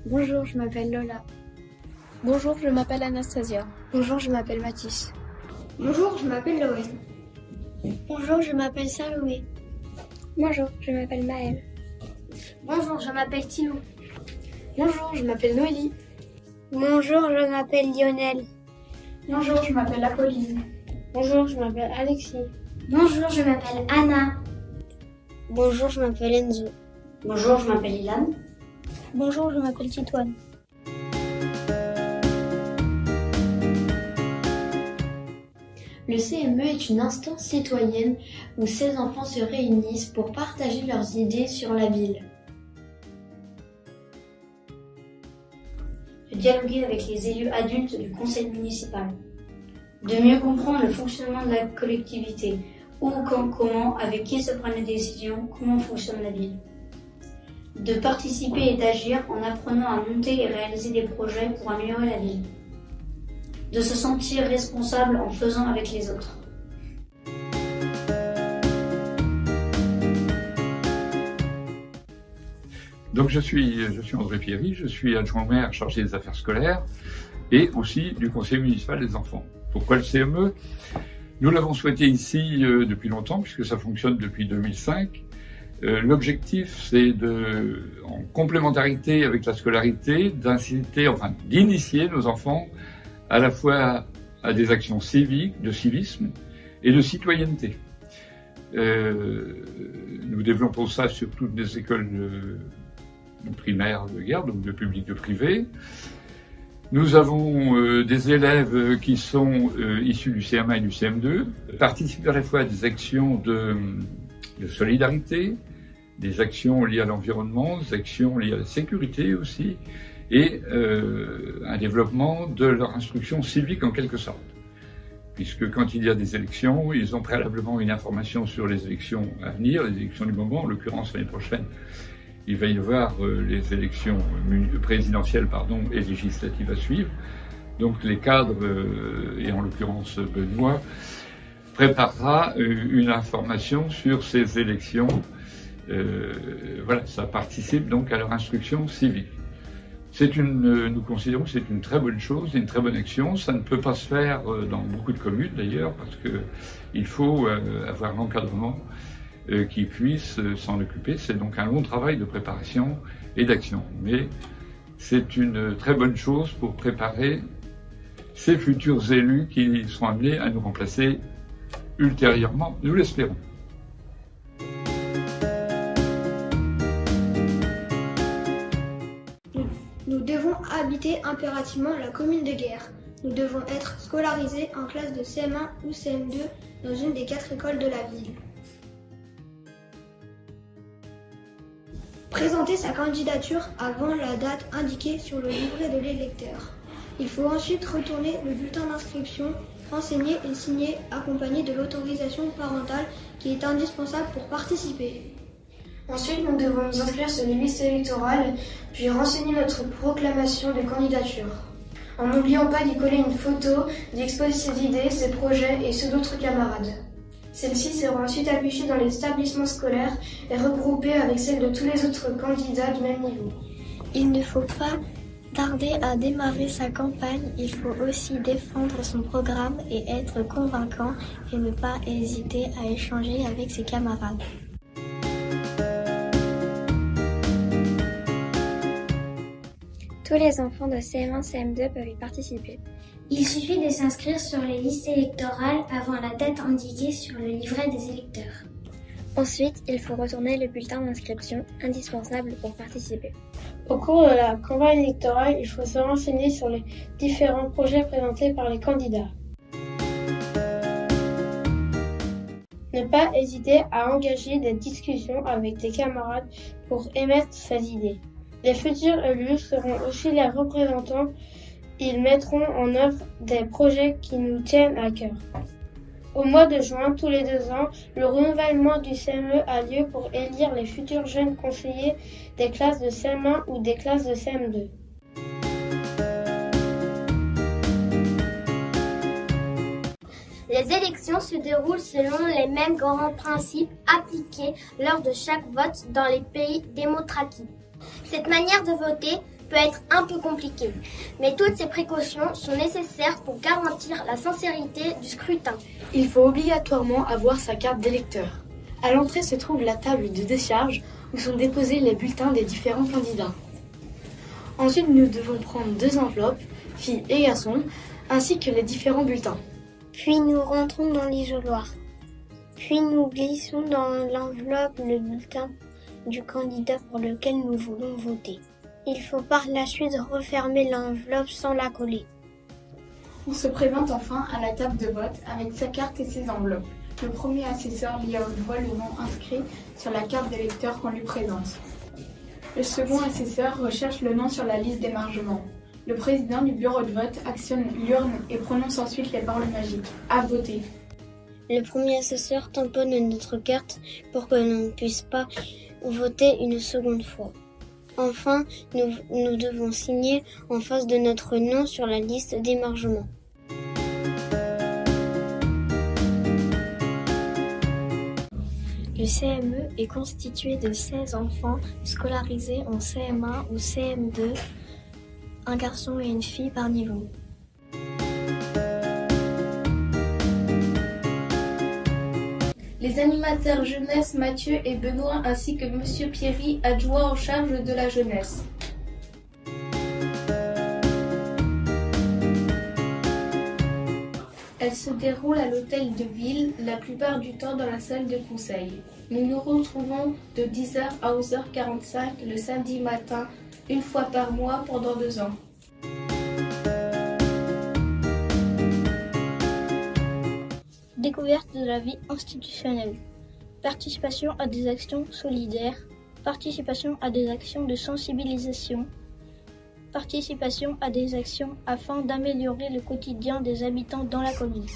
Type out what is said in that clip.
Bonjour, je m'appelle Lola. Bonjour, je m'appelle Anastasia. Bonjour, je m'appelle Mathis. Bonjour, je m'appelle Loen. Bonjour, je m'appelle Salomé. Bonjour, je m'appelle Maëlle. Bonjour, je m'appelle Tilou. Bonjour, je m'appelle Noélie. Bonjour, je m'appelle Lionel. Bonjour, je m'appelle Apolline. Bonjour, je m'appelle Alexis. Bonjour, je m'appelle Anna. Bonjour, je m'appelle Enzo. Bonjour, je m'appelle Ilan. Bonjour, je m'appelle Titoine. Le CME est une instance citoyenne où 16 enfants se réunissent pour partager leurs idées sur la ville. De dialoguer avec les élus adultes du conseil municipal. De mieux comprendre le fonctionnement de la collectivité. Où, quand, comment, avec qui se prennent les décisions, comment fonctionne la ville. De participer et d'agir en apprenant à monter et réaliser des projets pour améliorer la ville. De se sentir responsable en faisant avec les autres. Donc je suis André Pierry, je suis adjoint au maire chargé des affaires scolaires et aussi du conseil municipal des enfants. Pourquoi le CME? Nous l'avons souhaité ici depuis longtemps puisque ça fonctionne depuis 2005. L'objectif, c'est en complémentarité avec la scolarité, d'initier nos enfants à la fois à des actions civiques, de civisme et de citoyenneté. Nous développons ça sur toutes les écoles primaires de guerre, donc de public, de privé. Nous avons des élèves qui sont issus du CM1 et du CM2, participent à la fois à des actions de solidarité, des actions liées à l'environnement, des actions liées à la sécurité aussi, et un développement de leur instruction civique en quelque sorte. Puisque quand il y a des élections, ils ont préalablement une information sur les élections à venir, les élections du moment, en l'occurrence l'année prochaine. Il va y avoir les élections présidentielles et législatives à suivre. Donc les cadres, et en l'occurrence Benoît, préparera une information sur ces élections. Voilà, ça participe donc à leur instruction civique. Nous considérons que c'est une très bonne chose, une très bonne action. Ça ne peut pas se faire dans beaucoup de communes d'ailleurs, parce que il faut avoir l'encadrement qui puisse s'en occuper. C'est donc un long travail de préparation et d'action. Mais c'est une très bonne chose pour préparer ces futurs élus qui seront amenés à nous remplacer ultérieurement, nous l'espérons. Nous devons habiter impérativement la commune de Guerre. Nous devons être scolarisés en classe de CM1 ou CM2 dans une des 4 écoles de la ville. Présenter sa candidature avant la date indiquée sur le livret de l'électeur. Il faut ensuite retourner le bulletin d'inscription, renseigner et signer, accompagné de l'autorisation parentale qui est indispensable pour participer. Ensuite, nous devons nous inscrire sur les listes électorales, puis renseigner notre proclamation de candidature. En n'oubliant pas d'y coller une photo, d'y exposer ses idées, ses projets et ceux d'autres camarades. Celles-ci seront ensuite affichées dans les établissements scolaires et regroupées avec celles de tous les autres candidats du même niveau. Il ne faut pas tarder à démarrer sa campagne, il faut aussi défendre son programme et être convaincant et ne pas hésiter à échanger avec ses camarades. Tous les enfants de CM1, CM2 peuvent y participer. Il suffit de s'inscrire sur les listes électorales avant la date indiquée sur le livret des électeurs. Ensuite, il faut retourner le bulletin d'inscription, indispensable pour participer. Au cours de la campagne électorale, il faut se renseigner sur les différents projets présentés par les candidats. Ne pas hésiter à engager des discussions avec des camarades pour émettre ses idées. Les futurs élus seront aussi les représentants. Ils mettront en œuvre des projets qui nous tiennent à cœur. Au mois de juin, tous les 2 ans, le renouvellement du CME a lieu pour élire les futurs jeunes conseillers des classes de CM1 ou des classes de CM2. Les élections se déroulent selon les mêmes grands principes appliqués lors de chaque vote dans les pays démocratiques. Cette manière de voter peut être un peu compliqué. Mais toutes ces précautions sont nécessaires pour garantir la sincérité du scrutin. Il faut obligatoirement avoir sa carte d'électeur. À l'entrée se trouve la table de décharge où sont déposés les bulletins des différents candidats. Ensuite, nous devons prendre 2 enveloppes, filles et garçons, ainsi que les différents bulletins. Puis nous rentrons dans l'isoloir. Puis nous glissons dans l'enveloppe le bulletin du candidat pour lequel nous voulons voter. Il faut par la suite refermer l'enveloppe sans la coller. On se présente enfin à la table de vote avec sa carte et ses enveloppes. Le premier assesseur lit à haute voix le nom inscrit sur la carte d'électeur qu'on lui présente. Le second assesseur recherche le nom sur la liste d'émargement. Le président du bureau de vote actionne l'urne et prononce ensuite les paroles magiques. À voter. Le premier assesseur tamponne notre carte pour que l'on ne puisse pas voter une seconde fois. Enfin, nous devons signer en face de notre nom sur la liste d'émargement. Le CME est constitué de 16 enfants scolarisés en CM1 ou CM2, un garçon et une fille par niveau. Les animateurs jeunesse Mathieu et Benoît ainsi que Monsieur Pierry, adjoint en charge de la jeunesse. Elle se déroule à l'hôtel de ville, la plupart du temps dans la salle de conseil. Nous nous retrouvons de 10h à 11h45 le samedi matin, une fois par mois pendant 2 ans. Découverte de la vie institutionnelle. Participation à des actions solidaires. Participation à des actions de sensibilisation. Participation à des actions afin d'améliorer le quotidien des habitants dans la commune.